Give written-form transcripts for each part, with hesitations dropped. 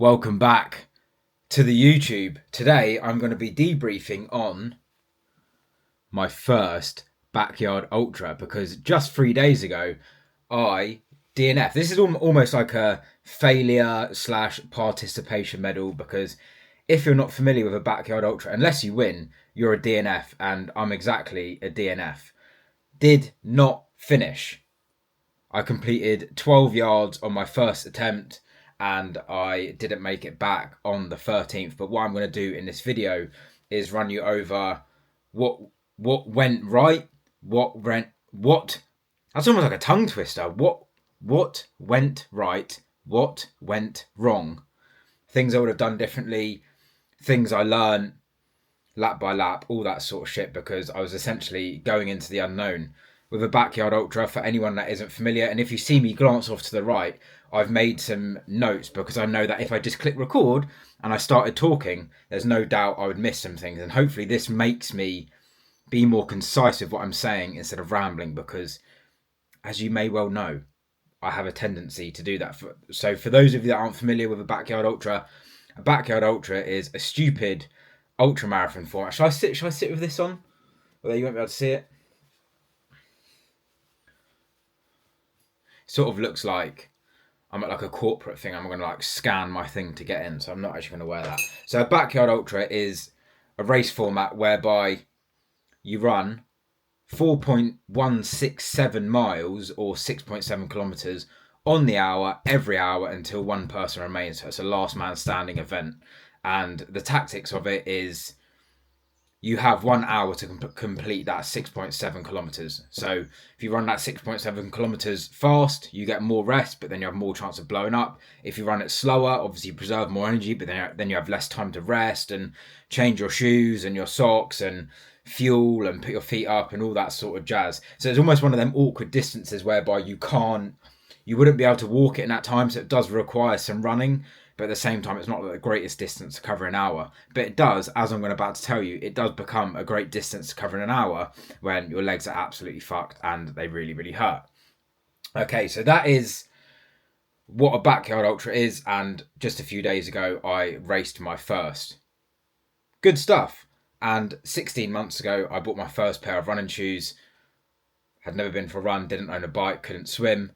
Welcome back to the YouTube. Today I'm going to be debriefing on my first Backyard Ultra because just 3 days ago I DNF. This is almost like a failure / participation medal because if you're not familiar with a Backyard Ultra, unless you win, you're a DNF, and I'm exactly a DNF. Did not finish. I completed 12 yards on my first attempt and I didn't make it back on the 13th. But what I'm going to do in this video is run you over what went right, that's almost like a tongue twister. What went right, what went wrong, things I would have done differently, things I learned lap by lap, all that sort of shit, because I was essentially going into the unknown with a Backyard Ultra for anyone that isn't familiar. And if you see me glance off to the right, I've made some notes because I know that if I just click record and I started talking, there's no doubt I would miss some things. And hopefully this makes me be more concise with what I'm saying instead of rambling, because as you may well know, I have a tendency to do that. So for those of you that aren't familiar with a Backyard Ultra is a stupid ultra marathon format. Should I sit with this on? Well, you won't be able to see it. Sort of looks like I'm at like a corporate thing. I'm going to like scan my thing to get in, so I'm not actually going to wear that. So a Backyard Ultra is a race format whereby you run 4.167 miles or 6.7 kilometers on the hour every hour until one person remains. So it's a last man standing event, and the tactics of it is you have 1 hour to complete that 6.7 kilometers. So if you run that 6.7 kilometers fast, you get more rest, but then you have more chance of blowing up. If you run it slower, obviously you preserve more energy, but then you have less time to rest and change your shoes and your socks and fuel and put your feet up and all that sort of jazz. So it's almost one of them awkward distances whereby you wouldn't be able to walk it in that time. So it does require some running, but at the same time, it's not the greatest distance to cover an hour. But it does, as I'm about to tell you, it does become a great distance to cover in an hour when your legs are absolutely fucked and they really, really hurt. Okay, so that is what a Backyard Ultra is. And just a few days ago, I raced my first. Good stuff. And 16 months ago, I bought my first pair of running shoes. Had never been for a run, didn't own a bike, couldn't swim.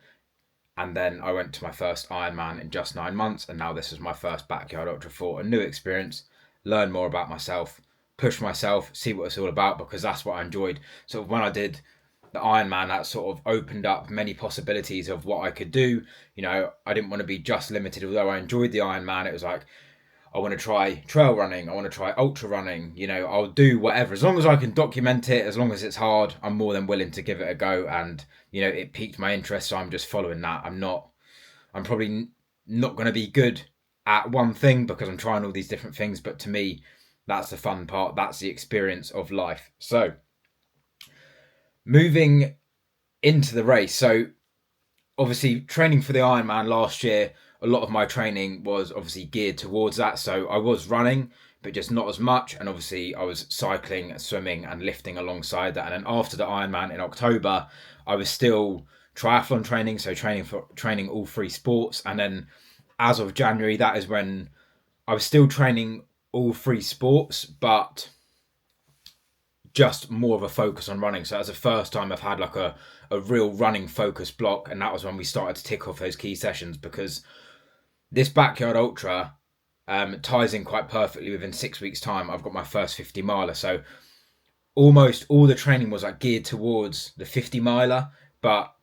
And then I went to my first Ironman in just 9 months. And now this is my first Backyard Ultra for a new experience. Learn more about myself, push myself, see what it's all about, because that's what I enjoyed. So when I did the Ironman, that sort of opened up many possibilities of what I could do. You know, I didn't want to be just limited. Although I enjoyed the Ironman, it was like, I want to try trail running. I want to try ultra running. You know, I'll do whatever. As long as I can document it, as long as it's hard, I'm more than willing to give it a go. And, you know, it piqued my interest. So I'm just following that. I'm probably not going to be good at one thing because I'm trying all these different things. But to me, that's the fun part. That's the experience of life. So moving into the race. So obviously training for the Ironman last year, a lot of my training was obviously geared towards that. So I was running, but just not as much. And obviously I was cycling, swimming and lifting alongside that. And then after the Ironman in October, I was still triathlon training. So training all three sports. And then as of January, that is when I was still training all three sports, but just more of a focus on running. So that's the first time I've had like a real running focus block. And that was when we started to tick off those key sessions, because this Backyard Ultra ties in quite perfectly. Within 6 weeks' time, I've got my first 50 miler. So almost all the training was like geared towards the 50 miler, but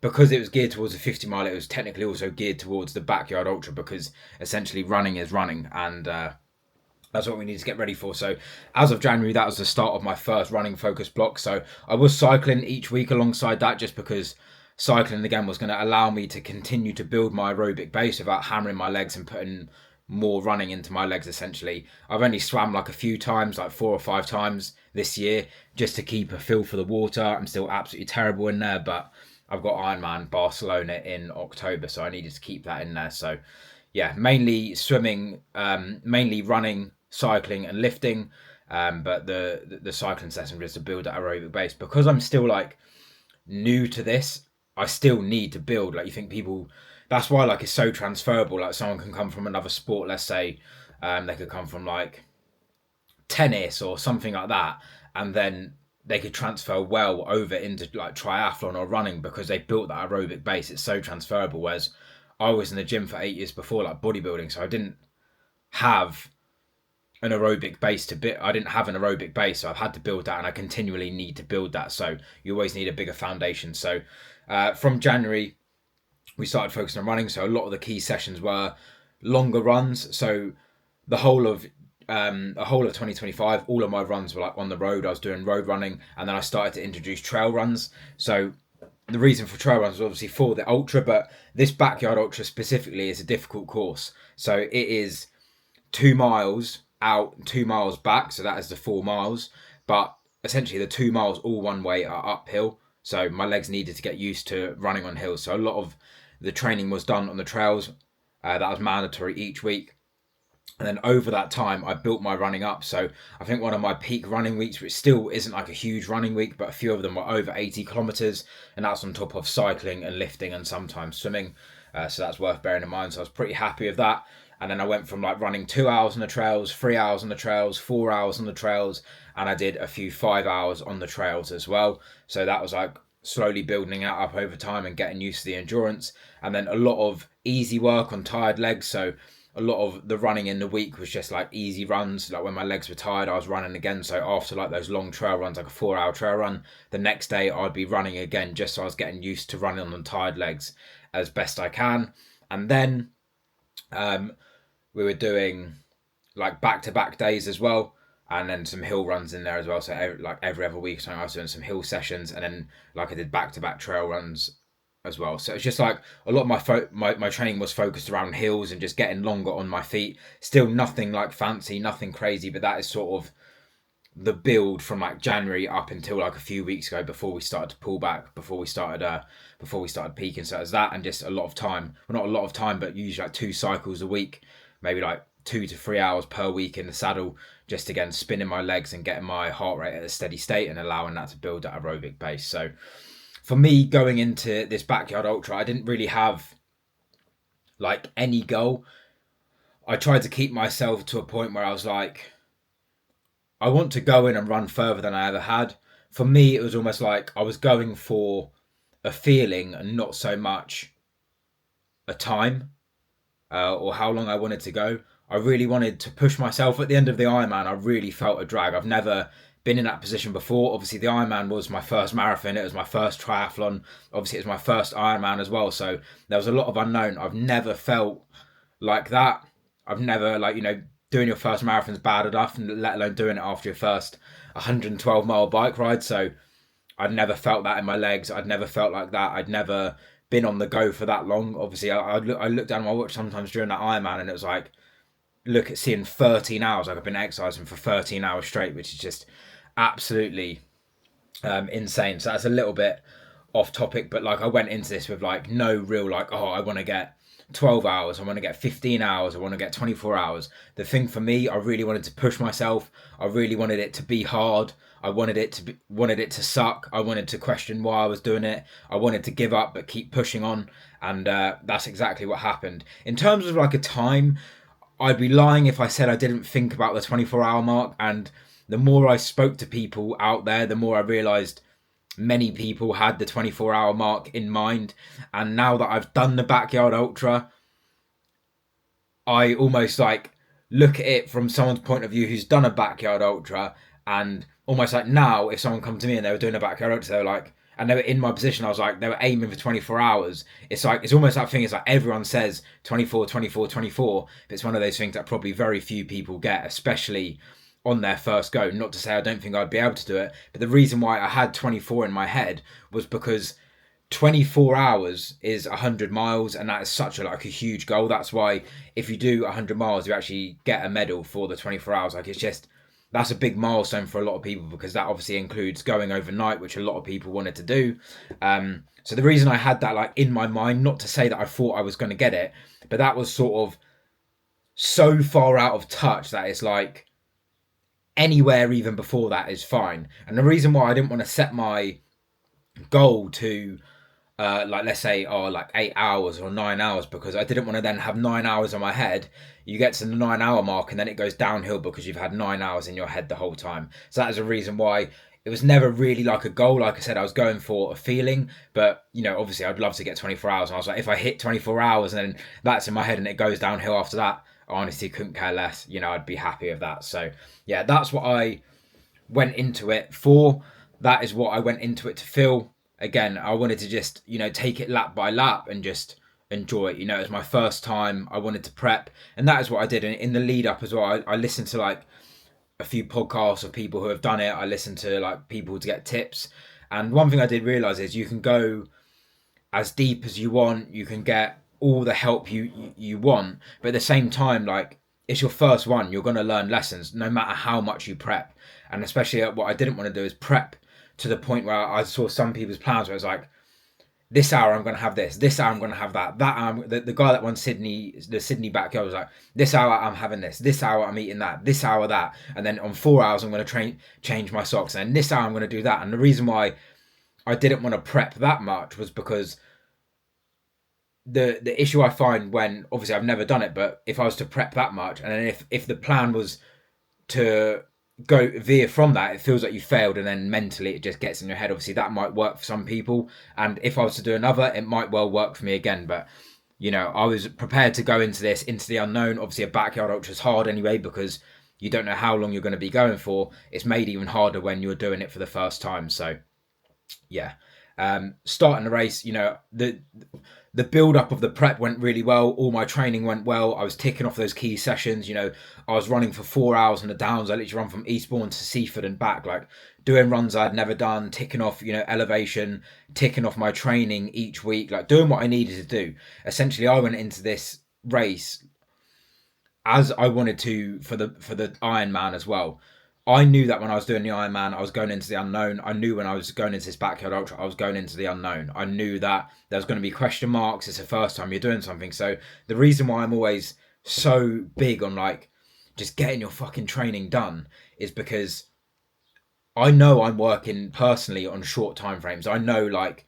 because it was geared towards the 50 miler, it was technically also geared towards the Backyard Ultra, because essentially running is running, and that's what we need to get ready for. So as of January, that was the start of my first running focus block. So I was cycling each week alongside that, just because cycling again was going to allow me to continue to build my aerobic base without hammering my legs and putting more running into my legs. Essentially, I've only swam like a few times, like 4 or 5 times this year, just to keep a feel for the water. I'm still absolutely terrible in there, but I've got Ironman Barcelona in October, so I needed to keep that in there. So yeah, mainly swimming, mainly running, cycling and lifting, but the cycling session just to build that aerobic base. Because I'm still like new to this, I still need to build. Like, you think people that's why like it's so transferable. Like someone can come from another sport, let's say they could come from like tennis or something like that, and then they could transfer well over into like triathlon or running because they built that aerobic base. It's so transferable. Whereas I was in the gym for 8 years before, like bodybuilding, so I didn't have an aerobic base I didn't have an aerobic base, so I've had to build that, and I continually need to build that. So you always need a bigger foundation. So from January, we started focusing on running. So a lot of the key sessions were longer runs. So the whole of 2025, all of my runs were like on the road. I was doing road running, and then I started to introduce trail runs. So the reason for trail runs was obviously for the ultra, but this backyard ultra specifically is a difficult course. So it is 2 miles out, 2 miles back. So that is the 4 miles. But essentially the 2 miles all one way are uphill. So my legs needed to get used to running on hills. So a lot of the training was done on the trails. That was mandatory each week. And then over that time, I built my running up. So I think one of my peak running weeks, which still isn't like a huge running week, but a few of them were over 80 kilometers. And that's on top of cycling and lifting and sometimes swimming. So that's worth bearing in mind. So I was pretty happy with that. And then I went from like running 2 hours on the trails, 3 hours on the trails, 4 hours on the trails. And I did a few 5 hours on the trails as well. So that was like slowly building it up over time and getting used to the endurance. And then a lot of easy work on tired legs. So a lot of the running in the week was just like easy runs. Like when my legs were tired, I was running again. So after like those long trail runs, like a 4-hour trail run, the next day I'd be running again, just so I was getting used to running on tired legs as best I can. And then we were doing like back-to-back days as well, and then some hill runs in there as well. So every other week, so I was doing some hill sessions, and then like I did back-to-back trail runs as well. So it's just like a lot of my training was focused around hills and just getting longer on my feet. Still nothing like fancy, nothing crazy, but that is sort of the build from like January up until like a few weeks ago before we started to pull back, before we started peaking. So it's that and just a lot of time. Well, not a lot of time, but usually like 2 cycles a week, maybe like 2 to 3 hours per week in the saddle, just again spinning my legs and getting my heart rate at a steady state and allowing that to build that aerobic base. So for me, going into this backyard ultra, I didn't really have like any goal. I tried to keep myself to a point where I was like, I want to go in and run further than I ever had. For me, it was almost like I was going for a feeling and not so much a time or how long I wanted to go. I really wanted to push myself. At the end of the Ironman, I really felt a drag. I've never been in that position before. Obviously, the Ironman was my first marathon. It was my first triathlon. Obviously, it was my first Ironman as well. So there was a lot of unknown. I've never felt like that. I've never, like, doing your first marathon's bad enough, let alone doing it after your first 112-mile bike ride. So I'd never felt that in my legs. I'd never felt like that. I'd never been on the go for that long. Obviously, I looked down at my watch sometimes during that Ironman, and it was like, look at seeing 13 hours. Like I've been exercising for 13 hours straight, which is just absolutely insane. So that's a little bit off topic, but like I went into this with like no real like, oh, I want to get 12 hours, I want to get 15 hours, I want to get 24 hours. The thing for me, I really wanted to push myself. I really wanted it to be hard. I wanted it to suck. I wanted to question why I was doing it. I wanted to give up but keep pushing on, and that's exactly what happened. In terms of like a time, I'd be lying if I said I didn't think about the 24-hour mark, and the more I spoke to people out there, the more I realised many people had the 24-hour mark in mind. And now that I've done the Backyard Ultra, I almost like look at it from someone's point of view who's done a Backyard Ultra, and almost like now if someone come to me and they were doing a Backyard Ultra, they were like, and they were in my position, I was like, they were aiming for 24 hours. It's like, it's almost that thing, it's like everyone says 24, 24, 24, but it's one of those things that probably very few people get, especially on their first go. Not to say I don't think I'd be able to do it, but the reason why I had 24 in my head was because 24 hours is 100 miles, and that is such a huge goal. That's why if you do 100 miles, you actually get a medal for the 24 hours. Like, it's just, that's a big milestone for a lot of people, because that obviously includes going overnight, which a lot of people wanted to do. So the reason I had that like in my mind, not to say that I thought I was going to get it, but that was sort of so far out of touch that it's like anywhere even before that is fine. And the reason why I didn't want to set my goal to like let's say, like 8 hours or 9 hours, because I didn't want to then have 9 hours on my head. You get to the 9 hour mark and then it goes downhill because you've had 9 hours in your head the whole time. So that is a reason why it was never really like a goal. Like I said, I was going for a feeling, but obviously I'd love to get 24 hours. And I was like, if I hit 24 hours and then that's in my head and it goes downhill after that, I honestly couldn't care less. I'd be happy with that. So yeah, that's what I went into it for. That is what I went into it to feel. Again, I wanted to just, take it lap by lap and just enjoy it. It was my first time. I wanted to prep. And that is what I did. And in the lead up as well, I listened to like a few podcasts of people who have done it. I listened to like people to get tips. And one thing I did realize is you can go as deep as you want. You can get all the help you want. But at the same time, like, it's your first one. You're going to learn lessons no matter how much you prep. And especially what I didn't want to do is prep to the point where I saw some people's plans where it's like, this hour I'm going to have this hour I'm going to have that hour, the guy that won the Sydney Backyard was like, this hour I'm having this hour I'm eating that, this hour that, and then on 4 hours I'm going to change my socks, and then this hour I'm going to do that. And the reason why I didn't want to prep that much was because the issue I find when, obviously I've never done it, but if I was to prep that much and then if the plan was to go veer from that, it feels like you failed, and then mentally it just gets in your head. Obviously that might work for some people, and if I was to do another, it might well work for me again. But I was prepared to go into the unknown. Obviously a backyard ultra is hard anyway, because you don't know how long you're going to be going for. It's made even harder when you're doing it for the first time. So yeah, starting the race, the build up of the prep went really well. All my training went well. I was ticking off those key sessions. I was running for 4 hours on the downs. I literally run from Eastbourne to Seaford and back, like doing runs I'd never done, ticking off, elevation, ticking off my training each week, like doing what I needed to do. Essentially, I went into this race as I wanted to for the Ironman as well. I knew that when I was doing the Ironman, I was going into the unknown. I knew when I was going into this backyard ultra, I was going into the unknown. I knew that there was going to be question marks. It's the first time you're doing something. So the reason why I'm always so big on like just getting your fucking training done is because I know I'm working personally on short time frames. I know like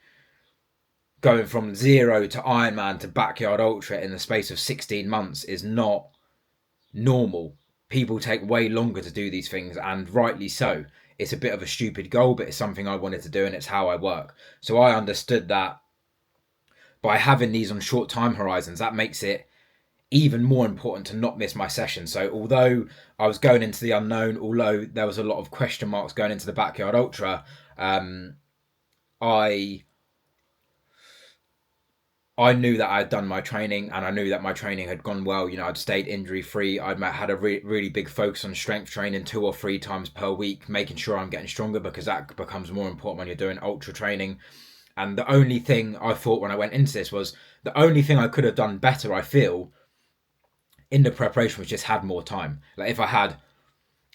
going from 0 to Ironman to backyard ultra in the space of 16 months is not normal. People take way longer to do these things, and rightly so. It's a bit of a stupid goal, but it's something I wanted to do, and it's how I work. So I understood that by having these on short time horizons, that makes it even more important to not miss my session. So although I was going into the unknown, although there was a lot of question marks going into the backyard ultra, I knew that I had done my training, and I knew that my training had gone well. I'd stayed injury free. I'd had a really big focus on strength training 2 or 3 times per week, making sure I'm getting stronger, because that becomes more important when you're doing ultra training. And the only thing I thought when I went into this was the only thing I could have done better, I feel, in the preparation was just had more time. Like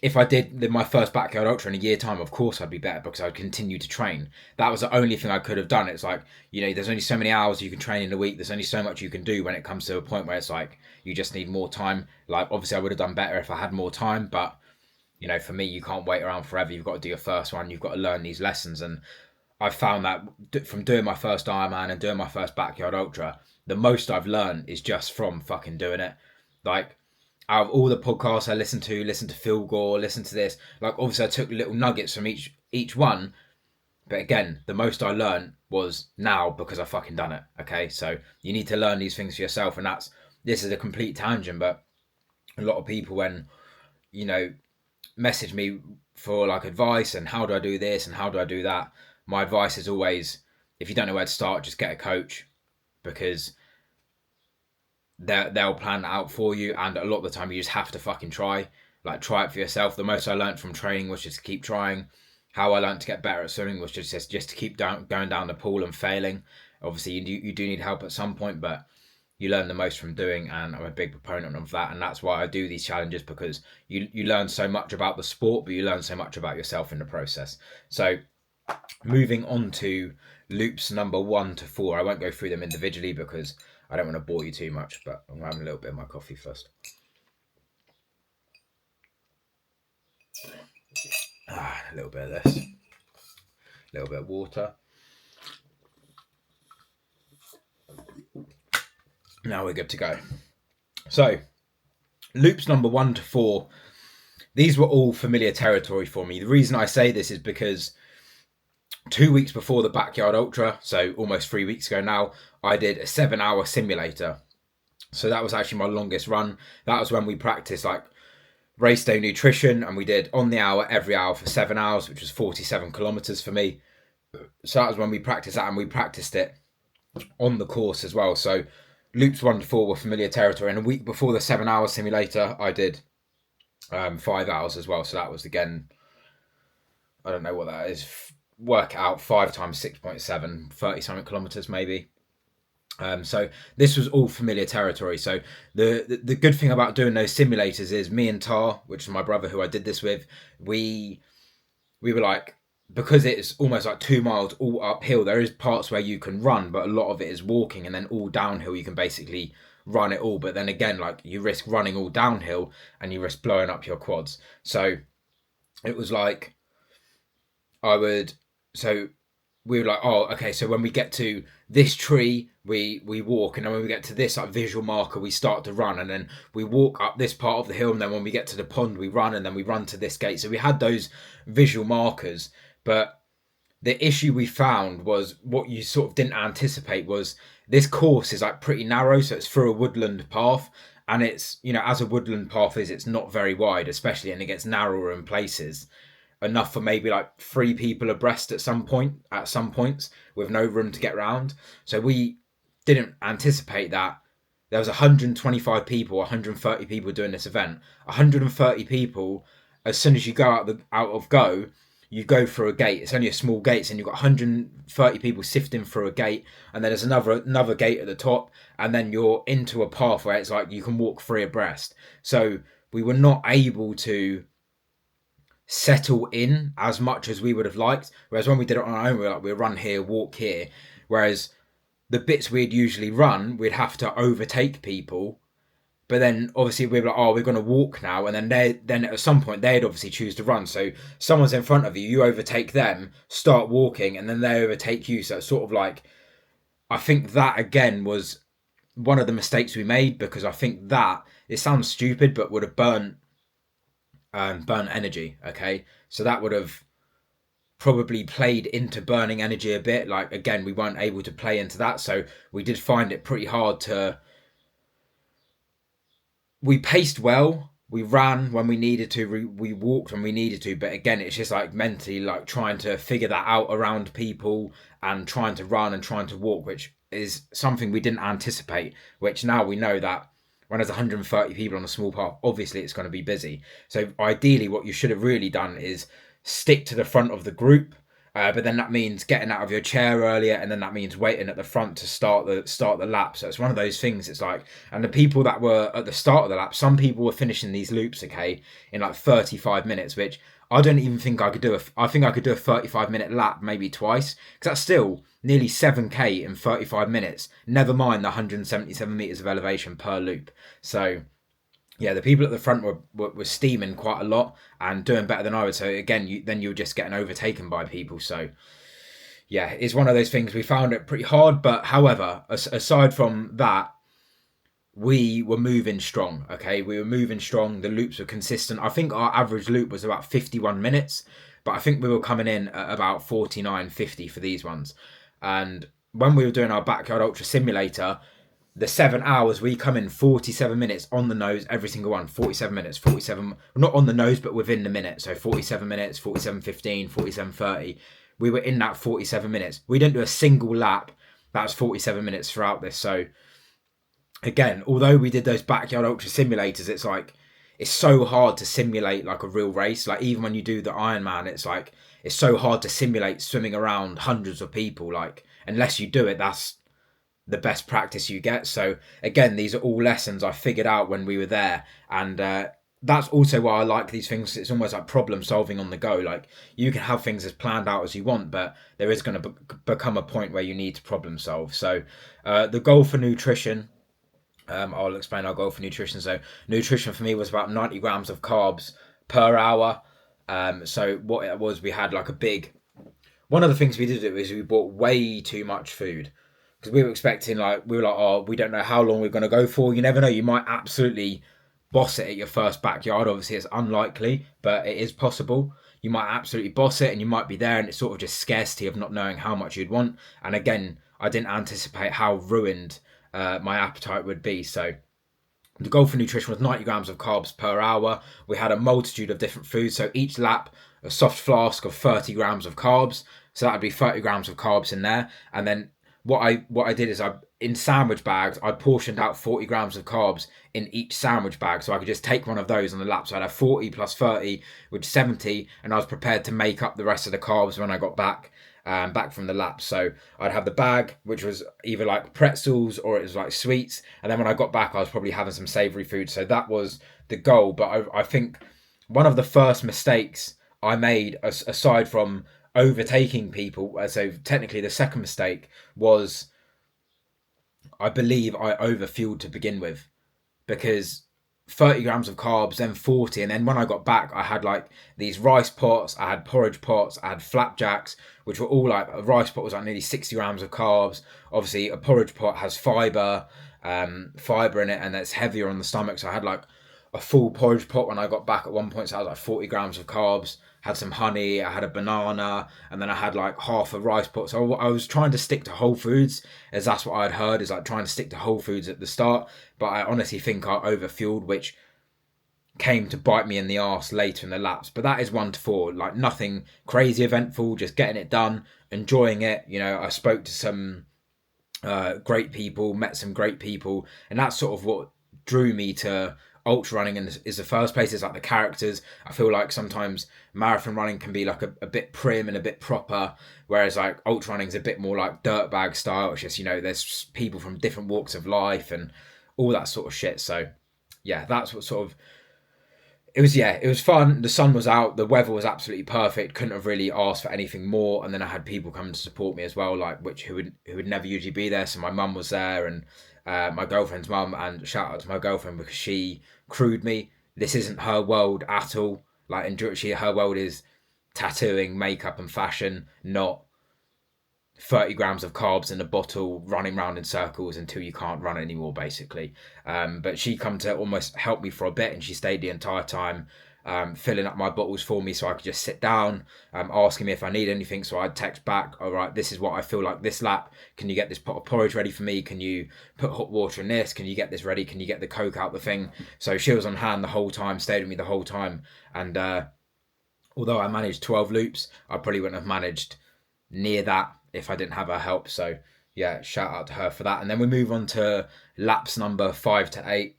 if I did my first backyard ultra in a year time, of course I'd be better, because I'd continue to train. That was the only thing I could have done. It's like, there's only so many hours you can train in a week. There's only so much you can do when it comes to a point where it's like, you just need more time. Like, obviously I would have done better if I had more time, but for me, you can't wait around forever. You've got to do your first one. You've got to learn these lessons. And I found that from doing my first Ironman and doing my first backyard ultra, the most I've learned is just from fucking doing it. Like, out of all the podcasts I listened to Phil Gore, listen to this. Like, obviously, I took little nuggets from each one, but again, the most I learned was now because I fucking done it. Okay, so you need to learn these things for yourself, and this is a complete tangent, but a lot of people when message me for like advice and how do I do this and how do I do that, my advice is always, if you don't know where to start, just get a coach, because they'll plan that out for you, and a lot of the time you just have to fucking try it for yourself. The most I learned from training was just to keep trying. How I learned to get better at swimming was just to keep going down the pool and failing. Obviously you do need help at some point, but you learn the most from doing, and I'm a big proponent of that, and that's why I do these challenges, because you learn so much about the sport, but you learn so much about yourself in the process. So moving on to loops number 1 to 4, I won't go through them individually because I don't want to bore you too much, but I'm having a little bit of my coffee first. A little bit of this, a little bit of water. Now we're good to go. So, loops number 1 to 4, these were all familiar territory for me. The reason I say this is because 2 weeks before the Backyard Ultra, so almost 3 weeks ago now, I did a 7-hour simulator. So that was actually my longest run. That was when we practiced like race day nutrition, and we did on the hour every hour for 7 hours, which was 47 kilometers for me. So that was when we practiced that, and we practiced it on the course as well. So loops 1 to 4 were familiar territory, and a week before the 7-hour simulator I did 5 hours as well. So that was, again, I don't know what that is, work out 5 times 6.7, 30 something kilometers maybe. So this was all familiar territory. So the good thing about doing those simulators is me and Tar, which is my brother who I did this with, we were like, because it's almost like 2 miles all uphill, there is parts where you can run, but a lot of it is walking, and then all downhill you can basically run it all. But then again, like, you risk running all downhill and you risk blowing up your quads. So it was like, we were like, oh, okay, so when we get to this tree, we walk, and then when we get to this like visual marker, we start to run, and then we walk up this part of the hill, and then when we get to the pond, we run, and then we run to this gate. So we had those visual markers, but the issue we found was, what you sort of didn't anticipate was, this course is like pretty narrow, so it's through a woodland path, and it's, you know, as a woodland path is, it's not very wide, especially, and it gets narrower in places, enough for maybe like 3 people abreast at some points, with no room to get around. So we didn't anticipate that there was 125 people, 130 people doing this event. 130 people, as soon as you go out of go, you go through a gate. It's only a small gate, and you've got 130 people sifting through a gate, and then there's another gate at the top, and then you're into a path where it's like you can walk 3 abreast. So we were not able to settle in as much as we would have liked. Whereas when we did it on our own, we were like, we'll run here, walk here. Whereas the bits we'd usually run, we'd have to overtake people. But then obviously we were like, oh, we're going to walk now. And then at some point they'd obviously choose to run. So someone's in front of you, you overtake them, start walking, and then they overtake you. So it's sort of like, I think that again was one of the mistakes we made, because I think that, it sounds stupid, but would have burnt energy. Okay, so that would have probably played into burning energy a bit. Like, again, we weren't able to play into that, so we did find it pretty hard we paced well, we ran when we needed to, we walked when we needed to, but again, it's just like mentally, like, trying to figure that out around people, and trying to run and trying to walk, which is something we didn't anticipate, which now we know that when there's 130 people on a small path, obviously it's going to be busy. So ideally what you should have really done is stick to the front of the group, but then that means getting out of your chair earlier, and then that means waiting at the front to start the lap. So it's one of those things, it's like, and the people that were at the start of the lap, some people were finishing these loops, okay, in like 35 minutes, which I don't even think I could do. I think I could do a 35-minute lap maybe twice, because that's still nearly 7k in 35 minutes, never mind the 177 meters of elevation per loop. So yeah, the people at the front were steaming quite a lot and doing better than I would. So again, you're just getting overtaken by people. So yeah, it's one of those things. We found it pretty hard, but however, aside from that, we were moving strong. Okay, we were moving strong. The loops were consistent. I think our average loop was about 51 minutes, but I think we were coming in at about 49, 50 for these ones. And when we were doing our Backyard Ultra simulator, the 7 hours, we come in 47 minutes on the nose, every single one. 47 minutes, 47, not on the nose, but within the minute. So 47 minutes, 47:15, 47:30. We were in that 47 minutes. We didn't do a single lap that was 47 minutes throughout this. So again, although we did those Backyard Ultra simulators, it's like, it's so hard to simulate like a real race. Like, even when you do the Ironman, it's like, it's so hard to simulate swimming around hundreds of people. Like, unless you do it, that's the best practice you get. So again, these are all lessons I figured out when we were there, and that's also why I like these things. It's almost like problem solving on the go. Like, you can have things as planned out as you want, but there is going to become a point where you need to problem solve. So the goal for nutrition, I'll explain our goal for nutrition. So nutrition for me was about 90 grams of carbs per hour. So what it was, we had like one of the things we did is we bought way too much food. because we were expecting, like, we were like, oh, we don't know how long we're going to go for. You never know. You might absolutely boss it at your first backyard. Obviously, it's unlikely, but it is possible. You might absolutely boss it and you might be there, and it's sort of just scarcity of not knowing how much you'd want. And again, I didn't anticipate how ruined my appetite would be. So the goal for nutrition was 90 grams of carbs per hour. We had a multitude of different foods. So each lap, a soft flask of 30 grams of carbs. So that would be 30 grams of carbs in there. And then what I did is, in sandwich bags, I portioned out 40 grams of carbs in each sandwich bag. So I could just take one of those on the lap. So I'd have 40 plus 30, which is 70. And I was prepared to make up the rest of the carbs when I got back from the lap. So I'd have the bag, which was either like pretzels or it was like sweets. And then when I got back, I was probably having some savory food. So that was the goal. But I think one of the first mistakes I made, aside from overtaking people, so technically the second mistake was, I believe I overfueled to begin with, because 30 grams of carbs, then 40. And then when I got back, I had like these rice pots, I had porridge pots, I had flapjacks, which were all like, a rice pot was like nearly 60 grams of carbs. Obviously, a porridge pot has fiber in it, and it's heavier on the stomach. So I had like a full porridge pot when I got back at one point. So I was like 40 grams of carbs, had some honey, I had a banana, and then I had like half a rice pot. So I was trying to stick to whole foods, as that's what I'd heard, is like trying to stick to whole foods at the start. But I honestly think I overfueled, which came to bite me in the arse later in the laps. But that is 1 to 4, like nothing crazy eventful, just getting it done, enjoying it. You know, I spoke to some great people, met some great people, and that's sort of what drew me to ultra running is the first place. Is like the characters. I feel like sometimes marathon running can be like a bit prim and a bit proper, whereas like ultra running is a bit more like dirtbag style. It's just, you know, there's people from different walks of life and all that sort of shit. So yeah, that's what sort of, it was fun. The sun was out, the weather was absolutely perfect, couldn't have really asked for anything more. And then I had people coming to support me as well, like who would never usually be there. So my mum was there, and my girlfriend's mum, and shout out to my girlfriend, because she crewed me. This isn't her world at all. Like, her world is tattooing, makeup and fashion, not 30 grams of carbs in a bottle, running round in circles until you can't run anymore, basically. But she come to almost help me for a bit, and she stayed the entire time, filling up my bottles for me so I could just sit down, asking me if I need anything. So I'd text back, all right, this is what I feel like this lap. Can you get this pot of porridge ready for me? Can you put hot water in this? Can you get this ready? Can you get the Coke out the thing? So she was on hand the whole time, stayed with me the whole time. And although I managed 12 loops, I probably wouldn't have managed near that if I didn't have her help. So yeah, shout out to her for that. And then we move on to laps number 5 to 8.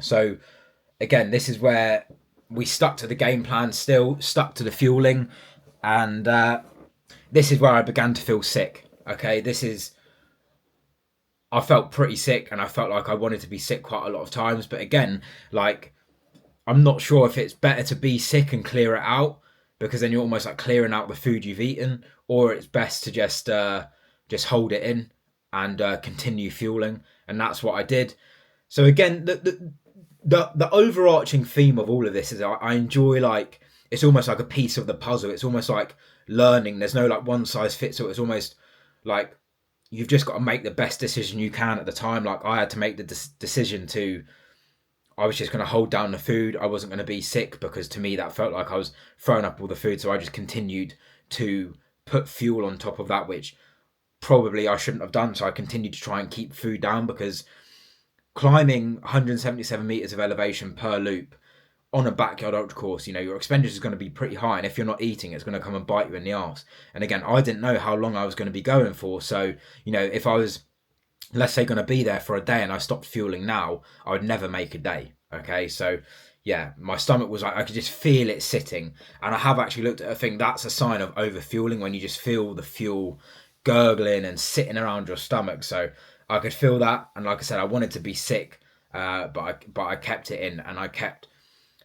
So again, this is where we stuck to the game plan, still stuck to the fueling, and this is where I began to feel sick. Okay, I felt pretty sick, and I felt like I wanted to be sick quite a lot of times. But again, like, I'm not sure if it's better to be sick and clear it out, because then you're almost like clearing out the food you've eaten, or it's best to just hold it in and continue fueling. And that's what I did. So again, the overarching theme of all of this is I enjoy, like, it's almost like a piece of the puzzle. It's almost like learning. There's no like one size fits all. It's almost like you've just got to make the best decision you can at the time. Like, I had to make the decision I was just going to hold down the food. I wasn't going to be sick, because to me that felt like I was throwing up all the food. So I just continued to put fuel on top of that, which probably I shouldn't have done. So I continued to try and keep food down, because climbing 177 meters of elevation per loop on a backyard ultra course, you know, your expenditure is going to be pretty high, and if you're not eating, it's going to come and bite you in the arse. And again, I didn't know how long I was going to be going for. So, you know, if I was, let's say, going to be there for a day and I stopped fueling now, I would never make a day. Okay, so yeah, my stomach was like, I could just feel it sitting. And I have actually looked at a thing, that's a sign of overfueling, when you just feel the fuel gurgling and sitting around your stomach. So I could feel that, and like I said, I wanted to be sick, but I kept it in, and I kept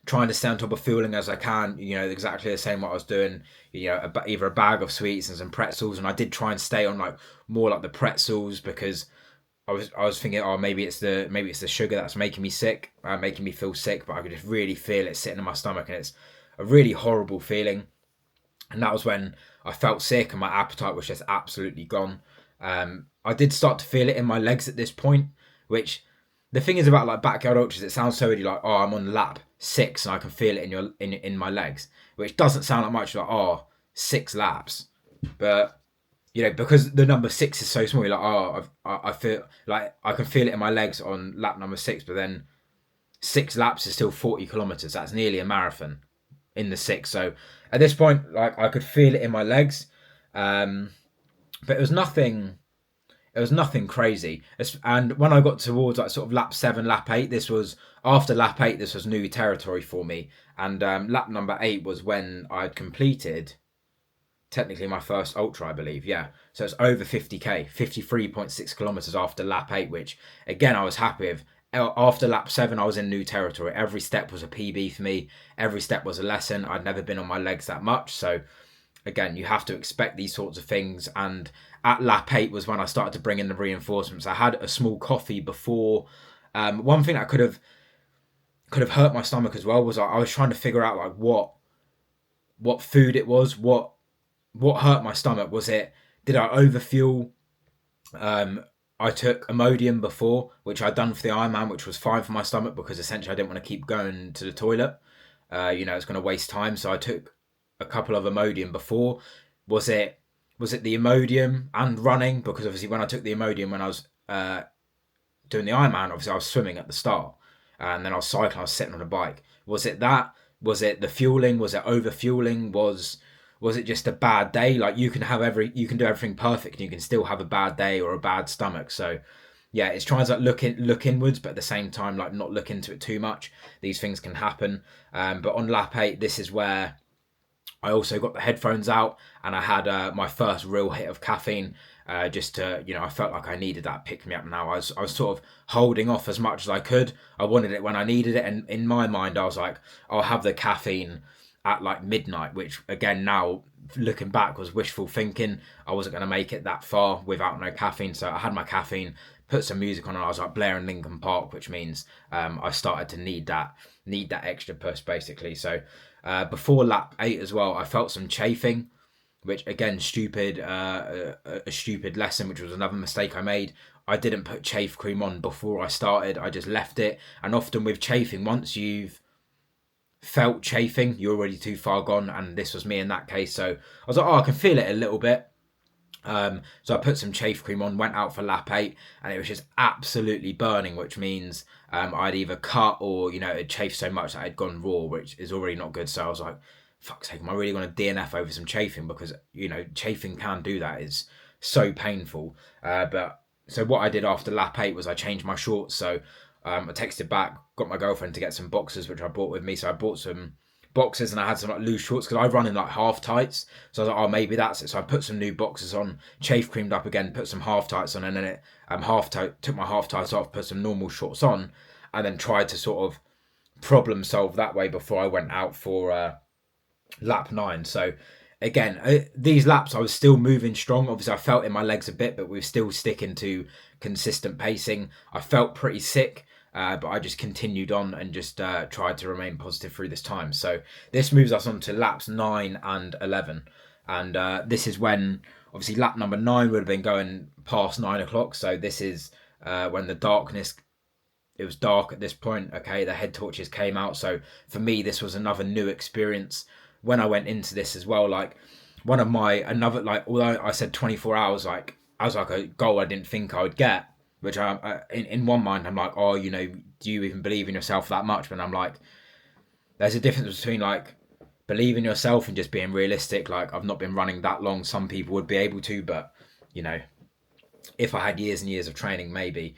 trying to stay on top of fueling as I can. You know, exactly the same what I was doing. You know, either a bag of sweets and some pretzels, and I did try and stay on like more like the pretzels, because I was thinking, oh, maybe it's the sugar that's making me sick, making me feel sick. But I could just really feel it sitting in my stomach, and it's a really horrible feeling. And that was when I felt sick, and my appetite was just absolutely gone. I did start to feel it in my legs at this point, which the thing is about like backyard ultras, it sounds so really like, oh, I'm on lap 6 and I can feel it in my legs, which doesn't sound like much, like, oh, 6 laps. But because the number 6 is so small, you're like, oh, I feel like I can feel it in my legs on lap number 6, but then 6 laps is still 40 kilometers. That's nearly a marathon in the 6. So at this point, like, I could feel it in my legs, but it was nothing. It was nothing crazy. And when I got towards like sort of lap 7, lap 8, this was after lap 8. This was new territory for me. And lap number 8 was when I'd completed technically my first ultra, I believe. Yeah. So it's over 50k, 53.6 kilometers after lap 8, which again, I was happy with. After lap 7, I was in new territory. Every step was a PB for me. Every step was a lesson. I'd never been on my legs that much. So again, you have to expect these sorts of things. And at lap 8 was when I started to bring in the reinforcements. I had a small coffee before. One thing that could have hurt my stomach as well was I was trying to figure out like what food it was, what hurt my stomach. Did I overfuel? I took Imodium before, which I'd done for the Ironman, which was fine for my stomach because essentially I didn't want to keep going to the toilet. It's going to waste time. So I took a couple of Imodium before. Was it the Imodium and running? Because obviously when I took the Imodium when I was doing the Ironman, obviously I was swimming at the start. And then I was cycling, I was sitting on a bike. Was it that? Was it the fueling? Was it over fueling? Was it just a bad day? Like you can do everything perfect and you can still have a bad day or a bad stomach. So yeah, it's trying to like look inwards, but at the same time, like not look into it too much. These things can happen. But on lap 8, this is where I also got the headphones out and I had my first real hit of caffeine. Just to, I felt like I needed that pick me up now. I was sort of holding off as much as I could. I wanted it when I needed it. And in my mind, I was like, I'll have the caffeine at like midnight, which again, now looking back was wishful thinking. I wasn't going to make it that far without no caffeine. So I had my caffeine, put some music on and I was like blaring Linkin Park, which means I started to need that extra push basically. So before lap 8 as well, I felt some chafing, which again, a stupid lesson, which was another mistake I made. I didn't put chafe cream on before I started. I just left it. And often with chafing, once you've felt chafing, you're already too far gone. And this was me in that case. So I was like, I can feel it a little bit. So I put some chafe cream on, went out for lap 8, and it was just absolutely burning, which means I'd either cut or, it chafed so much that I'd gone raw, which is already not good. So I was like, fuck's sake, am I really going to DNF over some chafing? Because, chafing can do that. It's so painful. But so what I did after lap 8 was I changed my shorts. So I texted back, got my girlfriend to get some boxers, which I brought with me. So I bought some boxers and I had some like loose shorts because I run in like half tights. So I was like, maybe that's it. So I put some new boxers on, chafe creamed up again, put some half tights on, and then took my half tights off, put some normal shorts on, and then tried to sort of problem solve that way before I went out for lap 9. So again, these laps I was still moving strong. Obviously I felt in my legs a bit, but we were still sticking to consistent pacing. I felt pretty sick, but I just continued on and just tried to remain positive through this time. So this moves us on to laps 9 and 11. And this is when, obviously, lap number 9 would have been going past 9 o'clock. So this is when it was dark at this point. Okay, the head torches came out. So for me, this was another new experience. When I went into this as well, like although I said 24 hours, like I was like a goal I didn't think I would get. Which in one mind, I'm like, do you even believe in yourself that much? But I'm like, there's a difference between like believing in yourself and just being realistic. Like I've not been running that long. Some people would be able to, but if I had years and years of training, maybe.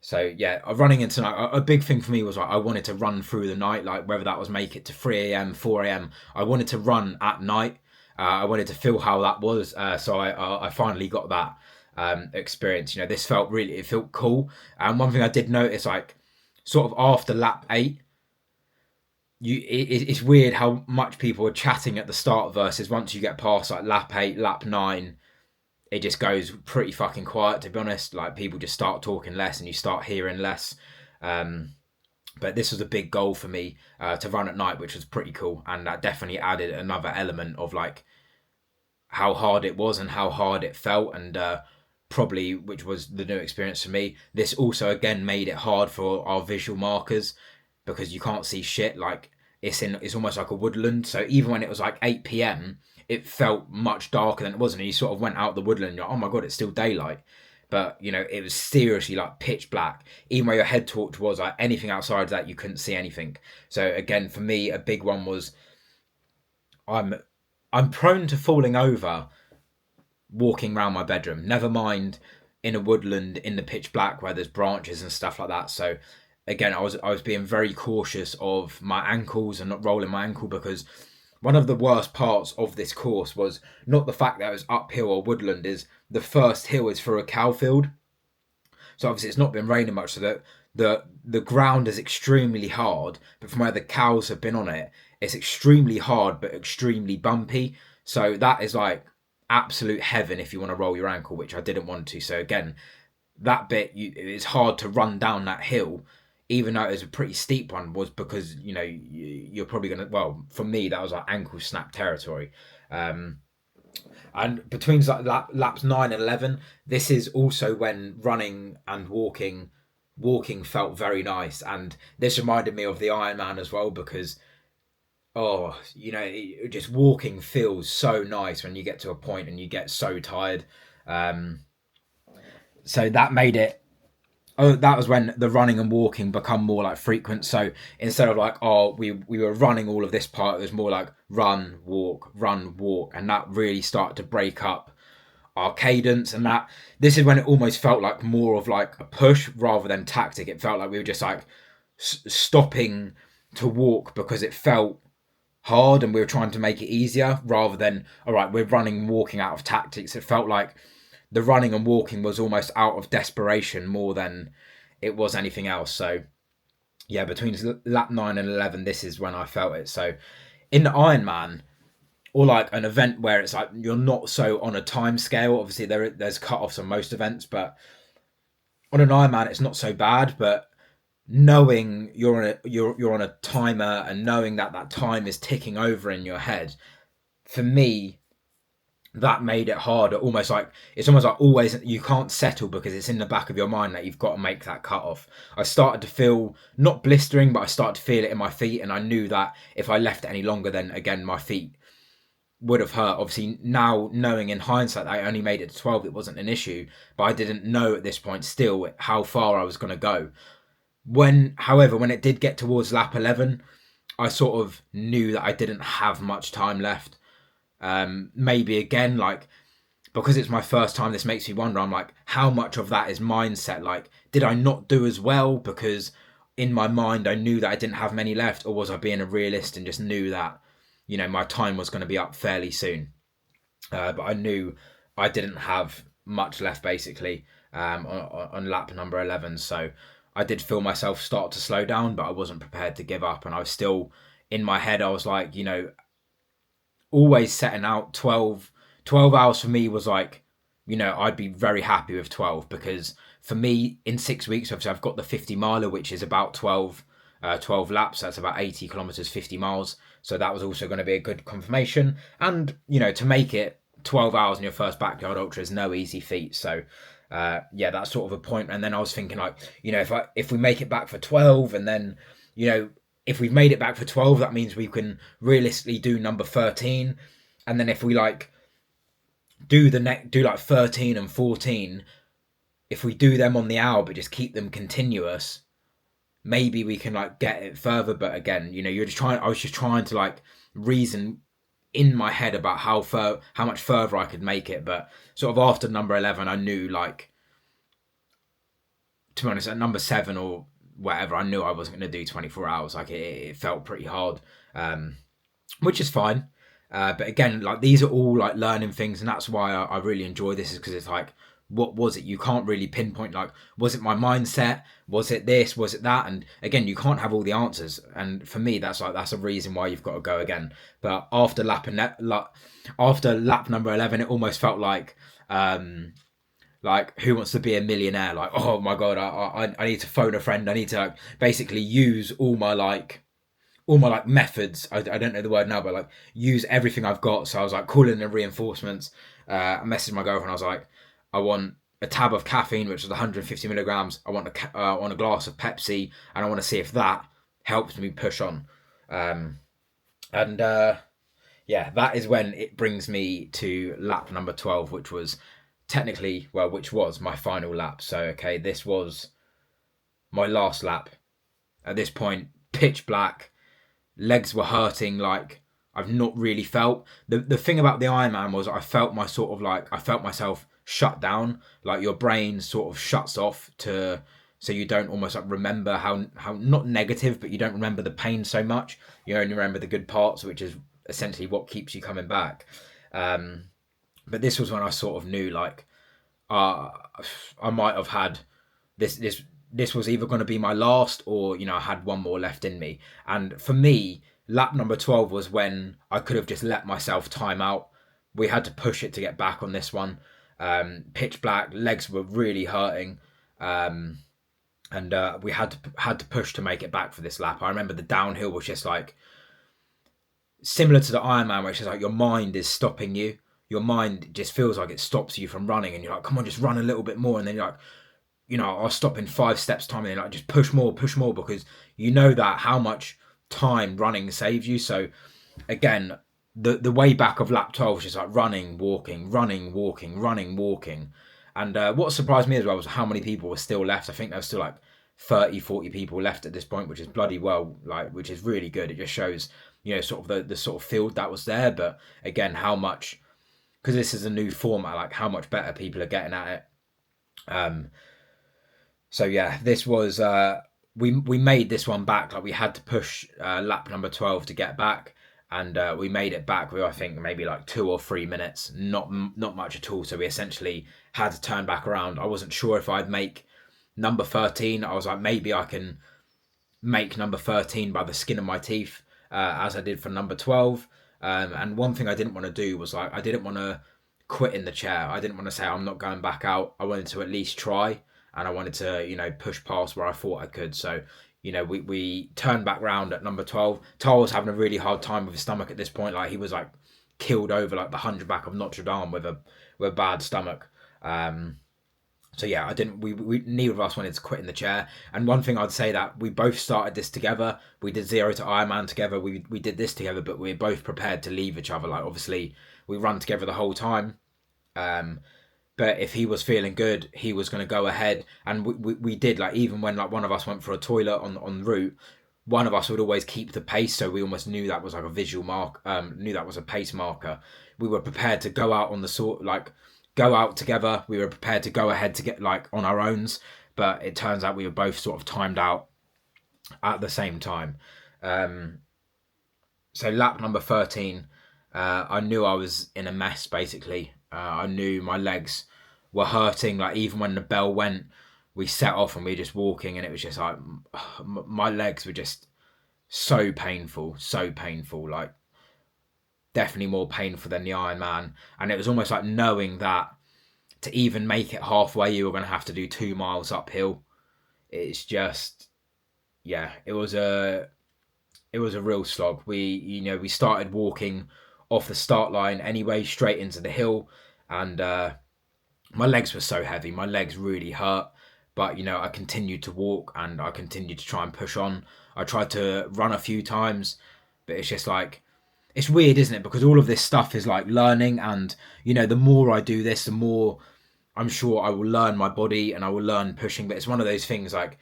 So yeah, running into night, a big thing for me was like I wanted to run through the night, like whether that was make it to 3 a.m, 4 a.m. I wanted to run at night. I wanted to feel how that was. So I finally got that experience. This felt cool. And one thing I did notice, like sort of after lap 8, it's weird how much people are chatting at the start versus once you get past like lap 8, lap 9, it just goes pretty fucking quiet, to be honest. Like people just start talking less and you start hearing less. But this was a big goal for me to run at night, which was pretty cool. And that definitely added another element of like how hard it was and how hard it felt. And probably, which was the new experience for me. This also again made it hard for our visual markers because you can't see shit. Like it's almost like a woodland. So even when it was like 8 p.m, it felt much darker than it was, and you sort of went out the woodland. And you're like, oh my god, it's still daylight. But it was seriously like pitch black. Even where your head torch was, like anything outside of that, you couldn't see anything. So again, for me, a big one was I'm prone to falling over walking around my bedroom. Never mind in a woodland in the pitch black where there's branches and stuff like that. So again, I was being very cautious of my ankles and not rolling my ankle, because one of the worst parts of this course was not the fact that it was uphill or woodland, is the first hill is through a cow field. So obviously it's not been raining much, so that the ground is extremely hard, but from where the cows have been on it, it's extremely hard but extremely bumpy. So that is like absolute heaven if you want to roll your ankle, which I didn't want to. So again, that bit, it's hard to run down that hill, even though it was a pretty steep one, was because you're probably gonna, well, for me that was like ankle snap territory. And between laps 9 and 11, this is also when running and walking felt very nice. And this reminded me of the Ironman as well, because just walking feels so nice when you get to a point and you get so tired. So that made it, that was when the running and walking become more like frequent. So instead of like, we were running all of this part, it was more like run, walk, and that really started to break up our cadence. And that this is when it almost felt like more of like a push rather than tactic. It felt like we were just like stopping to walk because it felt hard and we were trying to make it easier, rather than, all right, we're running and walking out of tactics. It felt like the running and walking was almost out of desperation more than it was anything else. So yeah, between lap 9 and 11, this is when I felt it. So in the Ironman, or like an event where it's like you're not so on a time scale, obviously there's cut-offs on most events, but on an Ironman it's not so bad. But knowing you're on a timer and knowing that time is ticking over in your head, for me, that made it harder. It's almost like always you can't settle, because it's in the back of your mind that you've got to make that cut off. I started to feel, not blistering, but I started to feel it in my feet, and I knew that if I left it any longer, then again my feet would have hurt. Obviously now, knowing in hindsight that I only made it to 12, it wasn't an issue, but I didn't know at this point still how far I was going to go. However, when it did get towards lap 11, I sort of knew that I didn't have much time left. Maybe again, like, because it's my first time, this makes me wonder, I'm like, how much of that is mindset? Like, did I not do as well because in my mind I knew that I didn't have many left, or was I being a realist and just knew that my time was going to be up fairly soon? But I knew I didn't have much left basically on lap number 11. So I did feel myself start to slow down, but I wasn't prepared to give up. And I was still, in my head, I was like, always setting out 12 hours for me was like, I'd be very happy with 12, because for me in 6 weeks, obviously I've got the 50 miler, which is about 12 laps. That's about 80 kilometers, 50 miles. So that was also going to be a good confirmation. And, to make it 12 hours in your first backyard ultra is no easy feat. So that's sort of a point. And then I was thinking like, if we make it back for 12, and then, if we've made it back for 12, that means we can realistically do number 13. And then if we like do like 13 and 14, if we do them on the hour but just keep them continuous, maybe we can like get it further. But again, I was just trying to like reason in my head about how much further I could make it. But sort of after number 11, I knew, like, to be honest, at number 7 or whatever, I knew I wasn't going to do 24 hours. Like, it felt pretty hard, which is fine. But again, like, these are all like learning things, and that's why I really enjoy this, is because it's like, what was it? You can't really pinpoint, like, was it my mindset? Was it this? Was it that? And again, you can't have all the answers. And for me, that's a reason why you've got to go again. But after lap number 11, it almost felt like Who Wants to Be a Millionaire? Like, oh my God, I need to phone a friend. I need to like, basically use all my methods. I don't know the word now, but like use everything I've got. So I was like calling in reinforcements. I messaged my girlfriend. I was like, I want a tab of caffeine, which was 150 milligrams. I want a glass of Pepsi, and I want to see if that helps me push on. And yeah, that is when it brings me to lap number 12, which was which was my final lap. So, okay, this was my last lap. At this point, pitch black, legs were hurting like I've not really felt. The thing about the Ironman was I felt myself shut down, like your brain sort of shuts off so you don't almost like remember how not negative, but you don't remember the pain so much. You only remember the good parts, which is essentially what keeps you coming back. But this was when I sort of knew like I might have had this was either going to be my last, or I had one more left in me. And for me, lap number 12 was when I could have just let myself time out. We had to push it to get back on this one. Pitch black, legs were really hurting, and we had to push to make it back for this lap. I remember the downhill was just like similar to the Ironman, which is like your mind is stopping you. Your mind just feels like it stops you from running, and you're like, come on, just run a little bit more. And then you're like, I'll stop in 5 steps time, and then like just push more, because you know that how much time running saves you. So again, the way back of lap 12 was just like running, walking, running, walking, running, walking. And what surprised me as well was how many people were still left. I think there was still like 30, 40 people left at this point, which is bloody well, like, which is really good. It just shows, sort of the sort of field that was there. But again, how much, because this is a new format, like how much better people are getting at it. So yeah, this was we made this one back. Like we had to push lap number 12 to get back, and we made it back with I think maybe like 2 or 3 minutes, not much at all. So we essentially had to turn back around. I wasn't sure if I'd make number 13. I was like, maybe I can make number 13 by the skin of my teeth, as I did for number 12. And one thing I didn't want to do was like I didn't want to quit in the chair. I didn't want to say I'm not going back out. I wanted to at least try. And I wanted to, push past where I thought I could. So, we turned back round at number 12. Tar was having a really hard time with his stomach at this point. Like he was like killed over like the Hunchback of Notre Dame with a bad stomach. So yeah, we neither of us wanted to quit in the chair. And one thing I'd say that we both started this together. We did 0 to Ironman together. We did this together, but we were both prepared to leave each other. Like obviously we run together the whole time. But if he was feeling good, he was going to go ahead. And we did, like, even when like one of us went for a toilet on route, one of us would always keep the pace. So we almost knew that was like a visual mark, knew that was a pace marker. We were prepared to go out on go out together. We were prepared to go ahead to get like on our own. But it turns out we were both sort of timed out at the same time. So lap number 13, I knew I was in a mess basically. I knew my legs were hurting. Like even when the bell went, we set off and we were just walking, and it was just like my legs were just so painful. Like definitely more painful than the Ironman. And it was almost like knowing that to even make it halfway, you were going to have to do 2 miles uphill. It's just, yeah, it was a real slog. We started walking off the start line anyway, straight into the hill, and my legs were so heavy. My legs really hurt, but I continued to walk and I continued to try and push on. I tried to run a few times, but it's just like, it's weird, isn't it? Because all of this stuff is like learning, and the more I do this, the more I'm sure I will learn my body and I will learn pushing. But it's one of those things like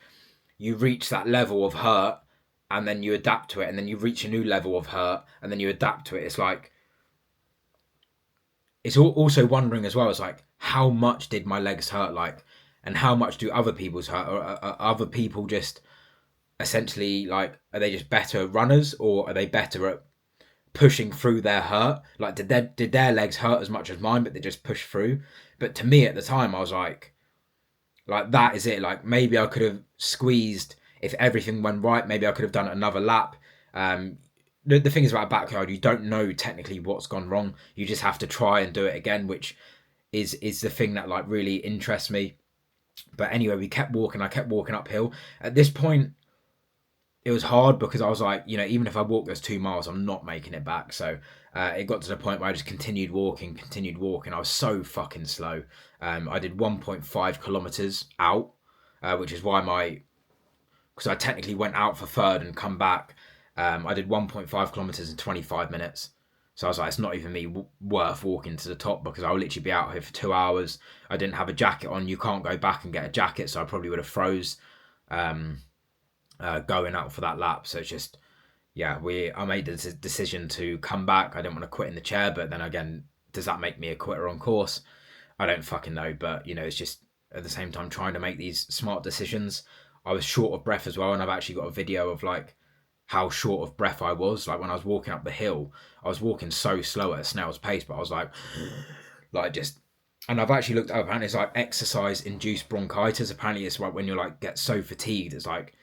you reach that level of hurt and then you adapt to it, and then you reach a new level of hurt and then you adapt to it. It's like, it's also wondering as well, it's like, how much did my legs hurt, like, and how much do other people's hurt? Or are other people just essentially like, are they just better runners, or are they better at pushing through their hurt? Like, did their legs hurt as much as mine, but they just pushed through? But to me at the time, I was like that is it. Like maybe I could have squeezed, if everything went right, maybe I could have done another lap. The thing is about a backyard, you don't know technically what's gone wrong. You just have to try and do it again, which is the thing that like really interests me. But anyway, we kept walking. I kept walking uphill. At this point, it was hard because I was like, you know, even if I walk those 2 miles, I'm not making it back. So it got to the point where I just continued walking. I was so fucking slow. I did 1.5 kilometers out, which is why because I technically went out for third and come back. I did 1.5 kilometers in 25 minutes. So I was like, it's not even me worth walking to the top, because I'll literally be out here for 2 hours. I didn't have a jacket on. You can't go back and get a jacket, so I probably would have froze going out for that lap. So it's just, yeah, I made the decision to come back. I didn't want to quit in the chair, but then again, does that make me a quitter on course? I don't fucking know, but you know, it's just at the same time trying to make these smart decisions. I was short of breath as well, and I've actually got a video of like how short of breath I was. Like when I was walking up the hill, I was walking so slow at a snail's pace, but I was like just, and I've actually looked up, apparently it's like exercise induced bronchitis. Apparently it's like when you're like get so fatigued, it's like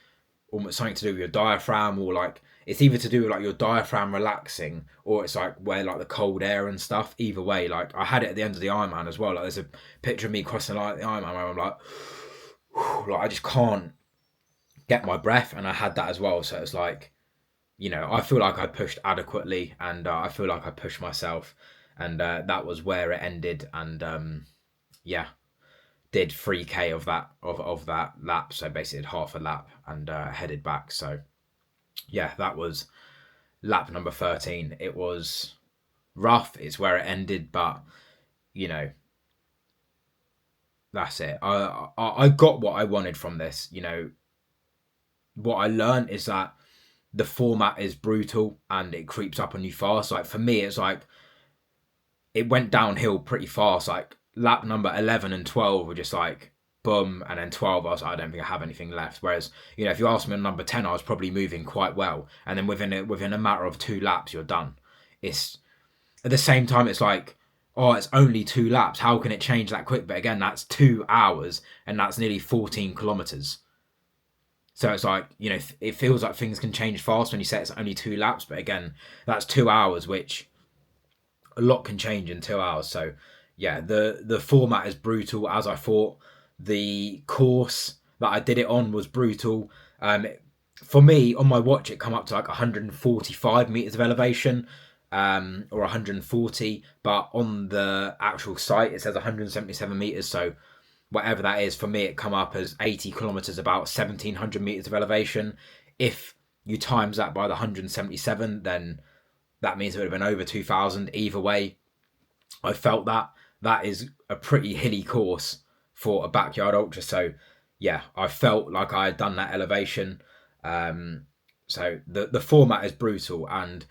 almost something to do with your diaphragm, or like it's either to do with like your diaphragm relaxing, or it's like where like the cold air and stuff. Either way, like I had it at the end of the Ironman as well. Like there's a picture of me crossing the line at the Ironman where I'm like I just can't get my breath, and I had that as well. So it's like, you know, I feel like I pushed adequately, and I feel like I pushed myself, and that was where it ended. And yeah, did 3k of that lap, so basically did half a lap and headed back. So yeah, that was lap number 13. It was rough, it's where it ended, but you know, that's it. I got what I wanted from this. You know, what I learned is that the format is brutal and it creeps up on you fast. Like for me, it's like it went downhill pretty fast. Like lap number 11 and 12 were just like boom, and then 12 I was like, I don't think I have anything left. Whereas, you know, if you ask me on number 10, I was probably moving quite well, and then within a matter of 2 laps you're done. It's at the same time, it's like, oh, it's only 2 laps, how can it change that quick? But again, that's 2 hours and that's nearly 14 kilometers. So it's like, you know, it feels like things can change fast when you say it's only 2 laps, but again, that's 2 hours, which a lot can change in 2 hours. So yeah, the format is brutal, as I thought. The course that I did it on was brutal. For me, on my watch, it come up to like 145 meters of elevation, or 140, but on the actual site it says 177 meters. So whatever that is, for me it come up as 80 kilometers, about 1700 meters of elevation. If you times that by the 177, then that means it would have been over 2000. Either way, I felt that is a pretty hilly course for a backyard ultra. So yeah, I felt like I had done that elevation. So the format is brutal, and